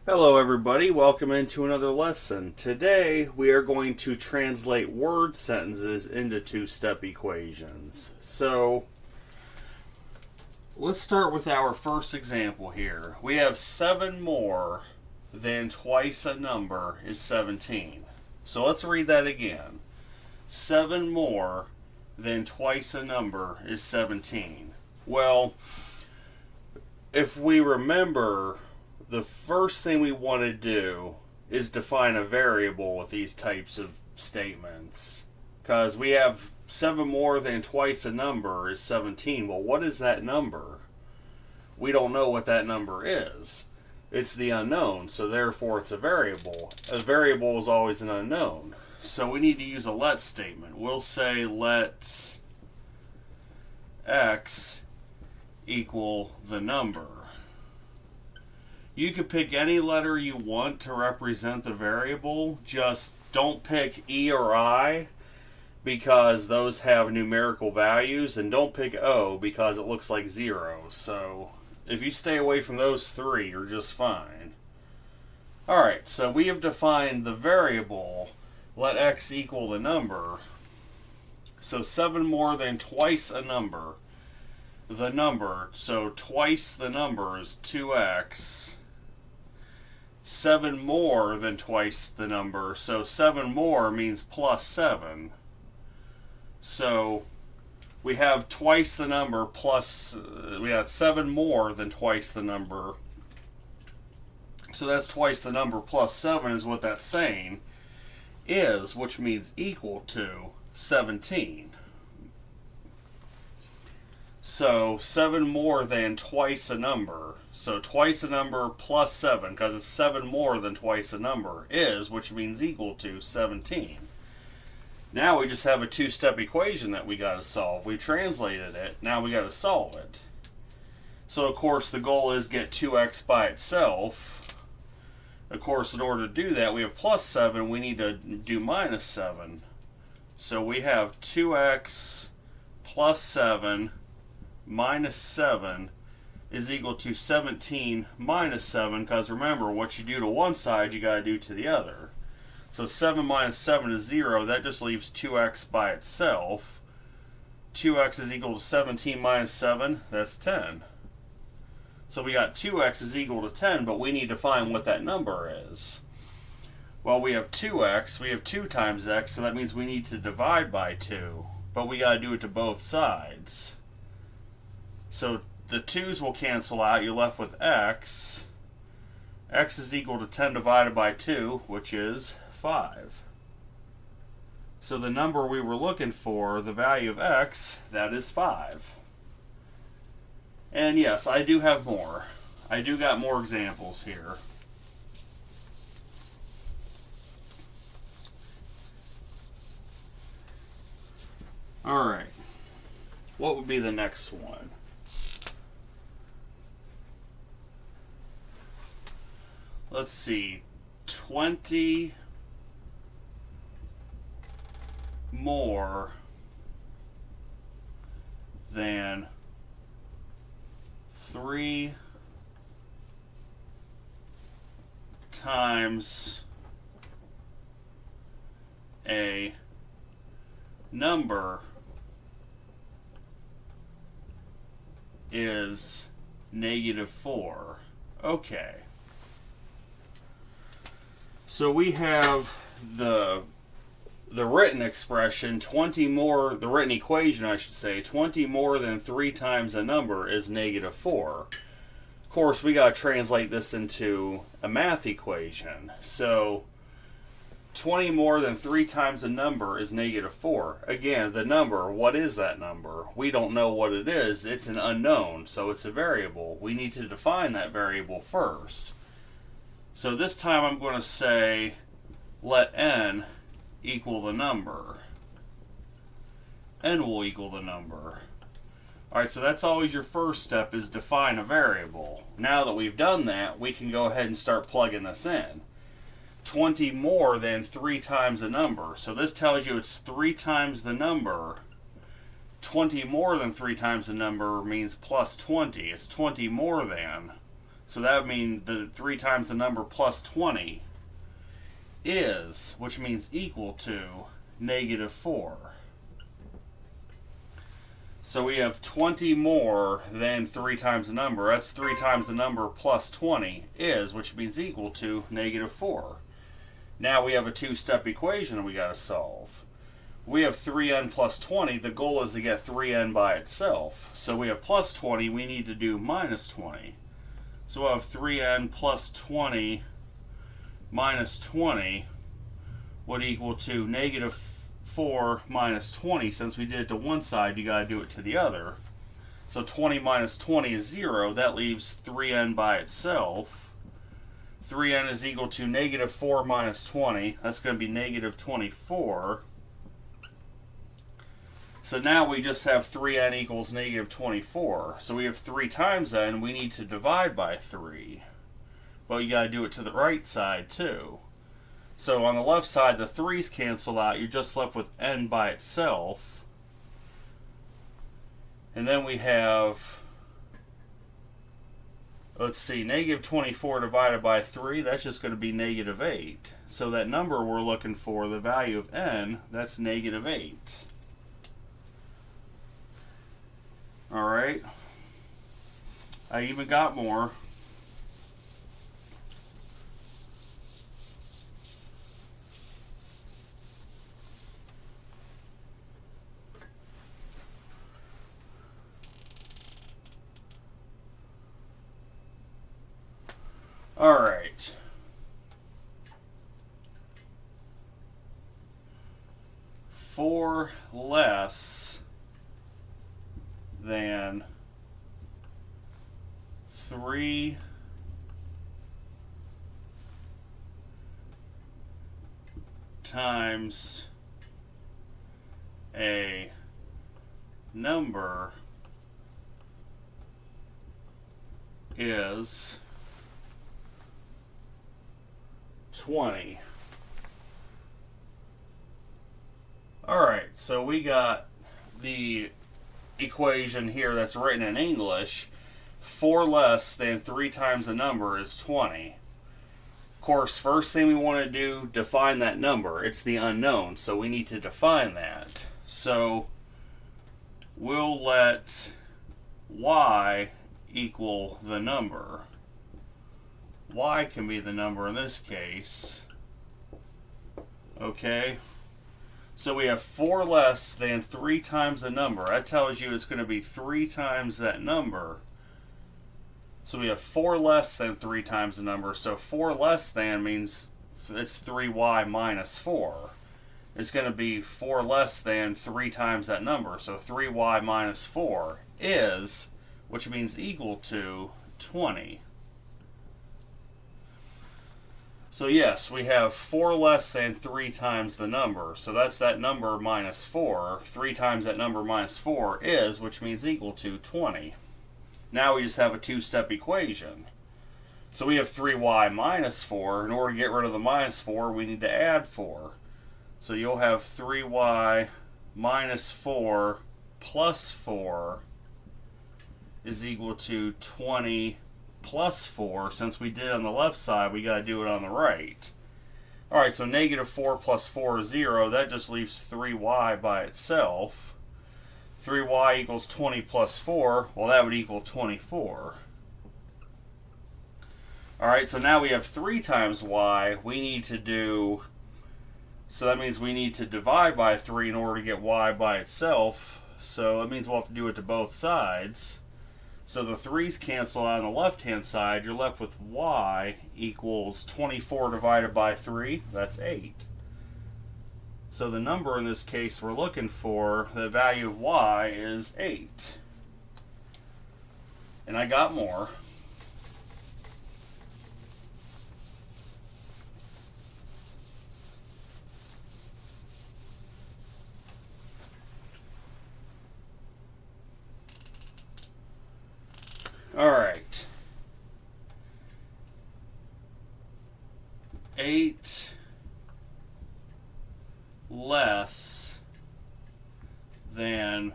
Hello everybody, welcome into another lesson. Today we are going to translate word sentences into two-step equations. So let's start with our first example here. We have 7 more than twice a number is 17. So let's read that again. 7 more than twice a number is 17. Well, if we remember, the first thing we want to do is define a variable with these types of statements. Because we have 7 more than twice a number is 17. Well, what is that number? We don't know what that number is. It's the unknown, so therefore it's a variable. A variable is always an unknown. So we need to use a let statement. We'll say let x equal the number. You could pick any letter you want to represent the variable, just don't pick E or I because those have numerical values, and don't pick O because it looks like 0. So if you stay away from those 3, you're just fine. Alright, so we have defined the variable let x equal the number. So 7 more than twice a number. The number, so twice the number is 2x. 7 more than twice the number, so 7 more means plus 7. So we have twice the number plus, we got 7 more than twice the number. So that's twice the number plus 7 is what that's saying is, which means equal to 17. So 7 more than twice a number. So twice a number plus 7, because it's 7 more than twice a number, is, which means equal to 17. Now we just have a two-step equation that we got to solve. We translated it, now we got to solve it. So of course the goal is get 2x by itself. Of course, in order to do that, we have plus 7, we need to do minus 7. So we have 2x plus 7 minus 7 is equal to 17 minus 7, because remember, what you do to one side, you got to do to the other. So 7 minus 7 is 0. That just leaves 2x by itself. 2x is equal to 17 minus 7. That's 10. So we got 2x is equal to 10, but we need to find what that number is. Well, we have 2x. We have 2 times x, so that means we need to divide by 2. But we got to do it to both sides. So the 2's will cancel out. You're left with x. X is equal to 10 divided by 2, which is 5. So the number we were looking for, the value of x, that is 5. And yes, I do have more. I do got more examples here. Alright. What would be the next one? Let's see. 20 more than 3 times a number is -4. Okay. So we have the written expression, 20 more, the written equation I should say, 20 more than 3 times a number is -4. Of course, we got to translate this into a math equation. So 20 more than 3 times a number is -4. Again, the number, what is that number? We don't know what it is. It's an unknown, so it's a variable. We need to define that variable first. So this time I'm going to say let n equal the number. N will equal the number. Alright, so that's always your first step, is define a variable. Now that we've done that, we can go ahead and start plugging this in. 20 more than 3 times a number. So this tells you it's 3 times the number. 20 more than 3 times the number means plus 20. It's 20 more than. So that would mean the 3 times the number plus 20 is, which means equal to, negative 4. So we have 20 more than 3 times the number. That's 3 times the number plus 20 is, which means equal to negative 4. Now we have a two-step equation we got to solve. We have 3n plus 20. The goal is to get 3n by itself. So we have plus 20. We need to do minus 20. So we'll have 3n plus 20 minus 20 would equal to negative 4 minus 20. Since we did it to one side, you got to do it to the other. So 20 minus 20 is 0. That leaves 3n by itself. 3n is equal to negative 4 minus 20. That's going to be negative 24. So now we just have 3n equals negative 24. So we have 3 times n. We need to divide by 3. Well, you got to do it to the right side too. So on the left side, the 3's cancel out. You're just left with n by itself. And then we have, let's see, negative 24 divided by 3, that's just going to be negative 8. So that number we're looking for, the value of n, that's negative 8. Alright. I even got more. Alright. For less than 3 times a number is 20. Alright, so we got the equation here that's written in English. 4 less than 3 times the number is 20. Of course, first thing we want to do, define that number. It's the unknown, so we need to define that. So we'll let y equal the number. Y can be the number in this case. Okay? So we have 4 less than 3 times the number. That tells you it's going to be 3 times that number. So we have 4 less than 3 times the number. So 4 less than means it's 3y minus 4. It's going to be 4 less than 3 times that number. So 3y minus 4 is, which means equal to 20. So yes, we have 4 less than 3 times the number. So that's that number minus 4. 3 times that number minus 4 is, which means equal to 20. Now we just have a two-step equation. So we have 3y minus 4. In order to get rid of the minus 4, we need to add 4. So you'll have 3y minus 4 plus 4 is equal to 20 plus 4. Since we did it on the left side, we got to do it on the right. Alright, so negative 4 plus 4 is 0. That just leaves 3y by itself. 3y equals 20 plus 4. Well, that would equal 24. Alright, so now we have 3 times y. We need to do, so that means we need to divide by 3 in order to get y by itself. So that means we'll have to do it to both sides. So the 3's cancel out on the left-hand side. You're left with y equals 24 divided by 3. That's 8. So the number in this case we're looking for, the value of y is 8. And I got more. Alright. 8 less than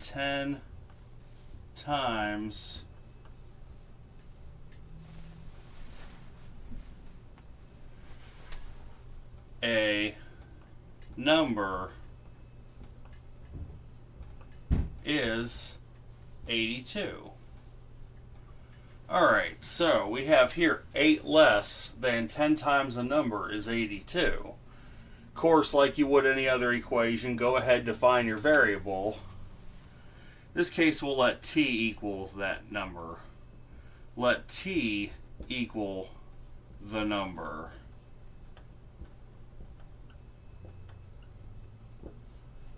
10 times a number is 82. Alright, so we have here 8 less than 10 times a number is 82. Of course, like you would any other equation, go ahead, define your variable. In this case, we'll let t equal that number. Let t equal the number.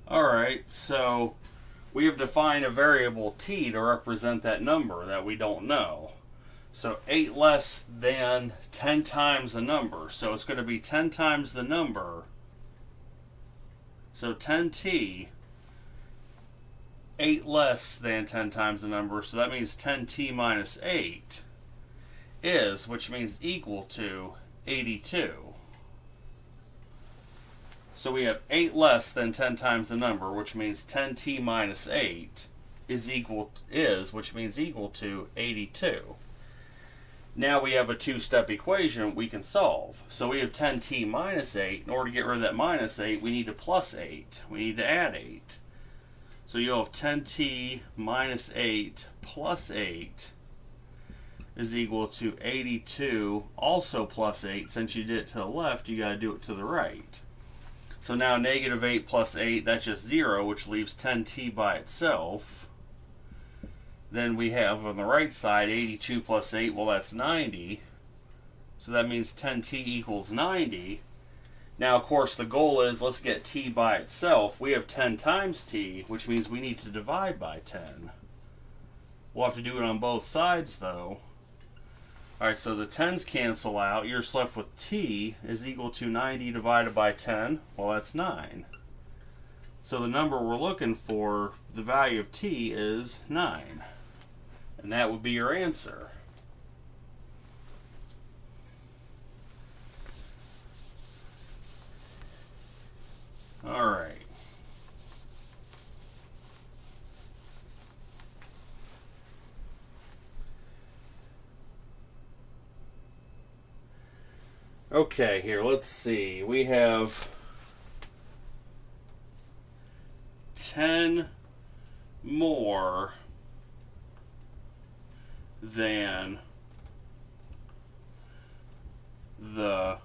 Alright, so we have defined a variable t to represent that number that we don't know. So 8 less than 10 times the number. So it's going to be 10 times the number. So 10t, 8 less than 10 times the number. So that means 10t minus 8 is, which means equal to 82. So we have 8 less than 10 times the number, which means 10t minus 8 is, which means equal to 82. Now we have a two-step equation we can solve. So we have 10t minus 8. In order to get rid of that minus 8, we need to plus 8. We need to add 8. So you'll have 10t minus 8 plus 8 is equal to 82, also plus 8. Since you did it to the left, you got to do it to the right. So now negative 8 plus 8, that's just 0, which leaves 10t by itself. Then we have on the right side 82 plus 8, well that's 90. So that means 10t equals 90. Now of course the goal is let's get t by itself. We have 10 times t, which means we need to divide by 10. We'll have to do it on both sides though. Alright, so the 10's cancel out. You're just left with t is equal to 90 divided by 10. Well, that's 9. So the number we're looking for, the value of t is 9. And that would be your answer. Alright. Okay, here, let's see. We have 10 more than the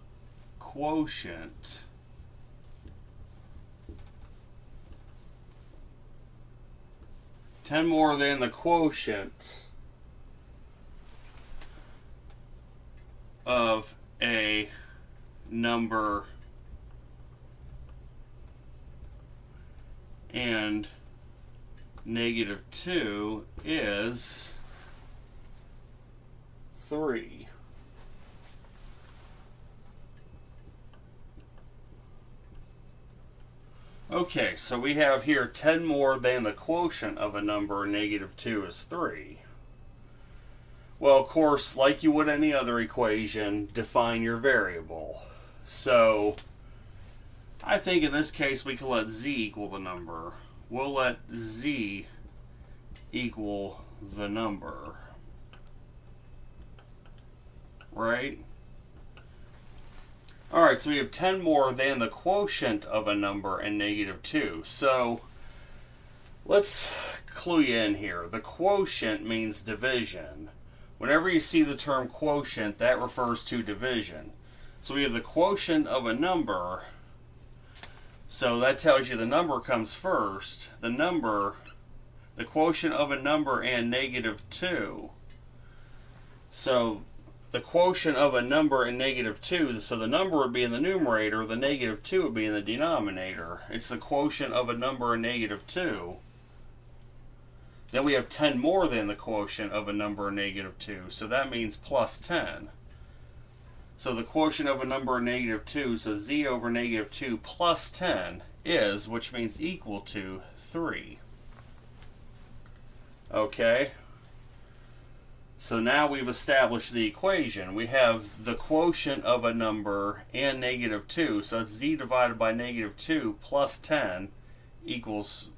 quotient of a number and negative 2 is 3. Okay, so we have here 10 more than the quotient of a number, negative 2 is 3. Well, of course, like you would any other equation, define your variable. So, I think in this case we can let z equal the number. We'll let z equal the number. Right? Alright, so we have 10 more than the quotient of a number and negative 2. So, let's clue you in here. The quotient means division. Whenever you see the term quotient, that refers to division. So we have the quotient of a number. So that tells you the number comes first. The quotient of a number and negative 2. So the quotient of a number and negative 2, so the number would be in the numerator, the negative 2 would be in the denominator. It's the quotient of a number and negative 2. Then we have 10 more than the quotient of a number and negative 2, so that means plus 10. So the quotient of a number and negative 2, so z over negative 2 plus 10 is, which means equal to 3. Okay? So now we've established the equation. We have the quotient of a number and negative 2. So it's z divided by negative 2 plus 10 equals,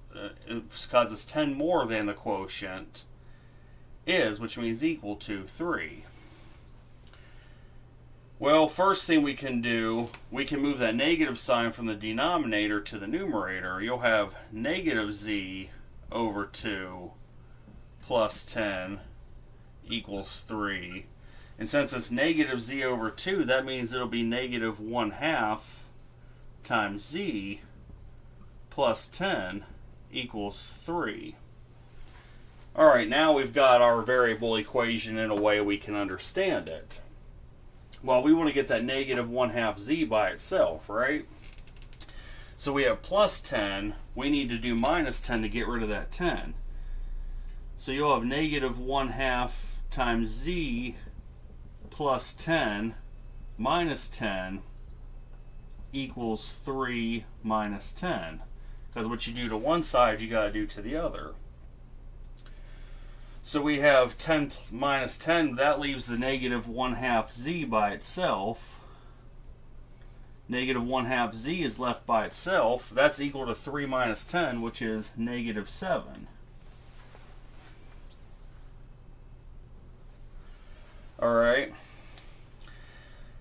because it's 10 more than the quotient, is, which means equal to 3. Well, first thing we can do, we can move that negative sign from the denominator to the numerator. You'll have negative z over 2 plus 10 equals 3. And since it's negative z over 2, that means it'll be negative 1/2 times z plus 10 equals 3. Alright, now we've got our variable equation in a way we can understand it. Well, we want to get that negative 1/2 z by itself, right? So we have plus 10. We need to do minus 10 to get rid of that 10. So you'll have negative 1/2 times z plus 10 minus 10 equals 3 minus 10. Because what you do to one side, you got to do to the other. So we have 10 minus 10, that leaves the negative 1/2 z by itself. Negative 1/2 z is left by itself. That's equal to 3 minus 10, which is negative 7. Alright.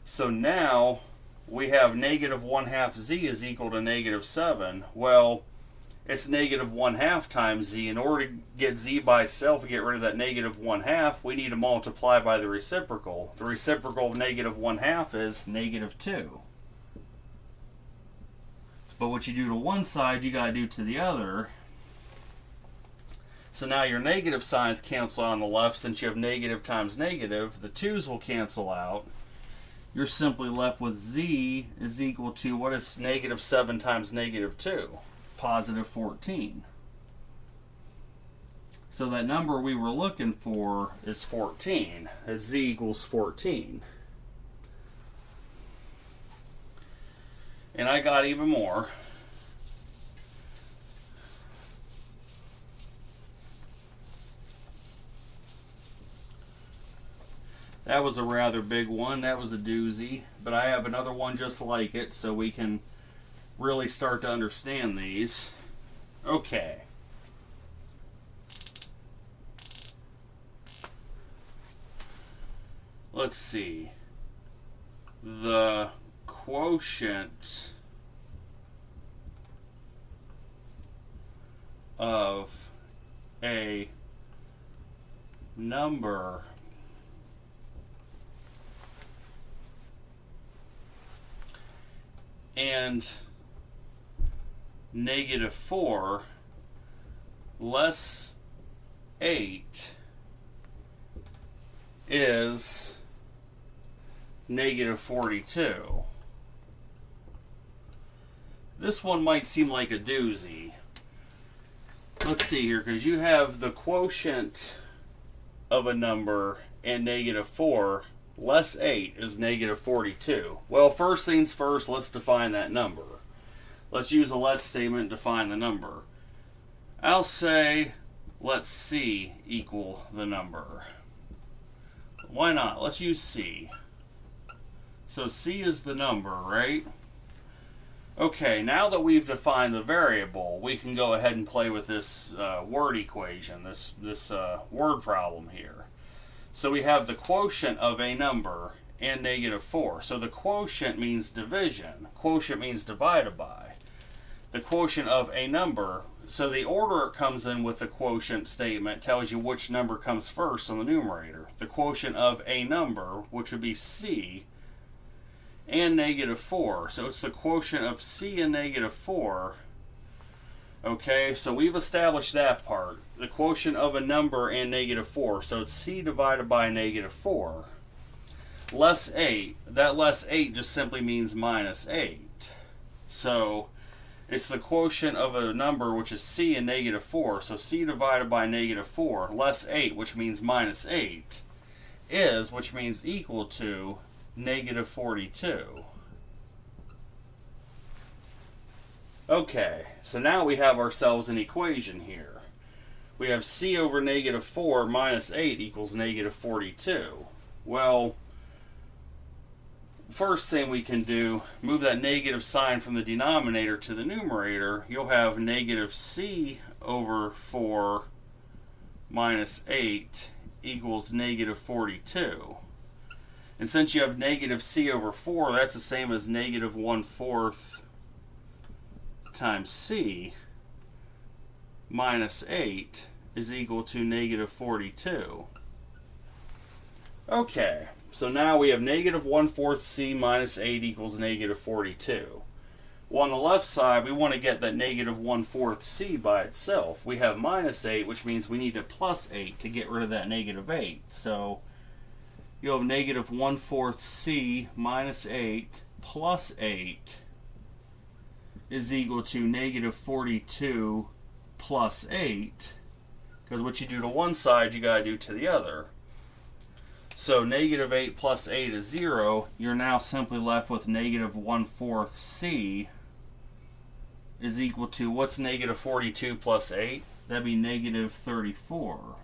So now we have negative 1/2 z is equal to negative 7. Well, it's negative 1/2 times z. In order to get z by itself and get rid of that negative 1/2, we need to multiply by the reciprocal. The reciprocal of negative 1/2 is negative 2. But what you do to one side, you got to do to the other. So now your negative signs cancel out on the left. Since you have negative times negative, the 2's will cancel out. You're simply left with z is equal to, what is negative 7 times negative 2? Positive 14. So that number we were looking for is 14. It's z equals 14. And I got even more. That was a rather big one. That was a doozy. But I have another one just like it, so we can really start to understand these. Okay. Let's see. The quotient of a number and negative 4 less 8 is negative 42. This one might seem like a doozy. Let's see here, because you have the quotient of a number and negative 4 less 8 is negative 42. Well, first things first, let's define that number. Let's use a let statement to define the number. I'll say let C equal the number. Why not? Let's use C. So C is the number, right? Okay, now that we've defined the variable, we can go ahead and play with this word equation, this word problem here. So we have the quotient of a number and negative 4. So the quotient means division. Quotient means divided by. The quotient of a number, so the order it comes in with the quotient statement tells you which number comes first on the numerator. The quotient of a number, which would be C, and negative 4. So it's the quotient of C and negative 4. Okay, so we've established that part. The quotient of a number and negative 4. So it's C divided by negative 4. Less 8. That less 8 just simply means minus 8. So it's the quotient of a number, which is C and negative 4. So C divided by negative 4 less 8, which means minus 8, is, which means equal to, negative 42. Okay, so now we have ourselves an equation here. We have C over negative 4 minus 8 equals negative 42. Well, first thing we can do, move that negative sign from the denominator to the numerator. You'll have negative C over 4 minus 8 equals negative 42. And since you have negative c over 4, that's the same as negative 1/4 times c minus 8 is equal to negative 42. Okay, so now we have negative 1/4 c minus 8 equals negative 42. Well, on the left side, we want to get that negative 1/4 c by itself. We have minus 8, which means we need a plus 8 to get rid of that negative 8. So you'll have negative 1/4 c minus 8 plus 8 is equal to negative 42 plus 8. Because what you do to one side, you got to do to the other. So negative 8 plus 8 is 0. You're now simply left with negative 1/4 c is equal to, what's negative 42 plus 8? That'd be negative 34.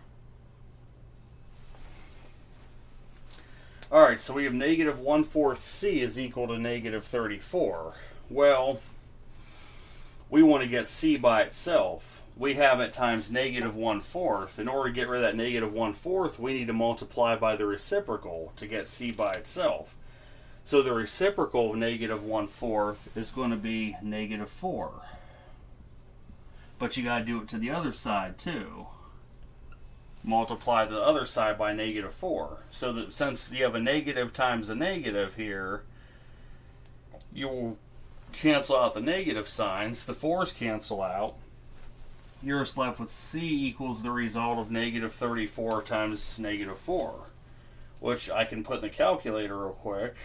Alright, so we have negative 1/4 c is equal to negative 34. Well, we want to get c by itself. We have it times negative 1/4. In order to get rid of that negative 1/4, we need to multiply by the reciprocal to get c by itself. So the reciprocal of negative 1/4 is going to be negative 4. But you got to do it to the other side too. Multiply the other side by negative 4. So that since you have a negative times a negative here, you will cancel out the negative signs. The 4's cancel out. You're just left with c equals the result of negative 34 times negative 4, which I can put in the calculator real quick.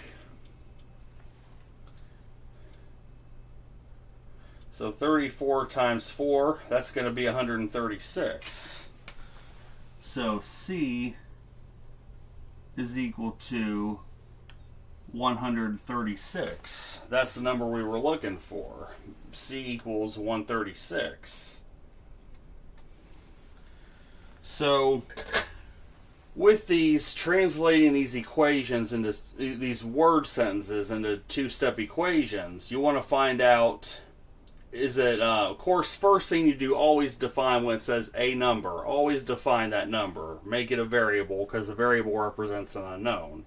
So 34 times 4, that's going to be 136. So c is equal to 136. That's the number we were looking for. C equals 136. So with these, translating these equations into these word sentences into two-step equations, you want to find out, is it, of course, first thing you do, always define when it says a number. Always define that number. Make it a variable, because a variable represents an unknown.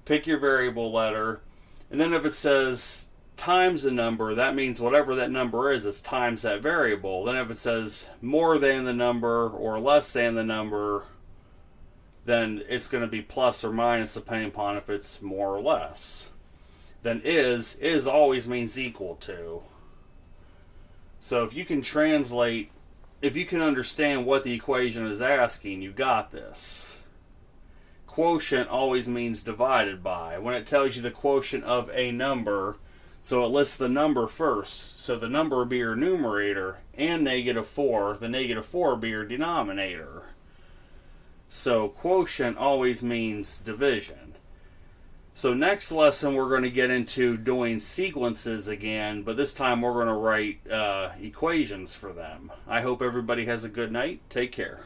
Pick your variable letter, and then if it says times a number, that means whatever that number is, it's times that variable. Then if it says more than the number or less than the number, then it's going to be plus or minus depending upon if it's more or less. Then is always means equal to. So if you can translate, if you can understand what the equation is asking, you got this. Quotient always means divided by. When it tells you the quotient of a number, so it lists the number first. So the number will be your numerator, and negative 4, the negative 4 will be your denominator. So quotient always means division. So next lesson we're going to get into doing sequences again, but this time we're going to write equations for them. I hope everybody has a good night. Take care.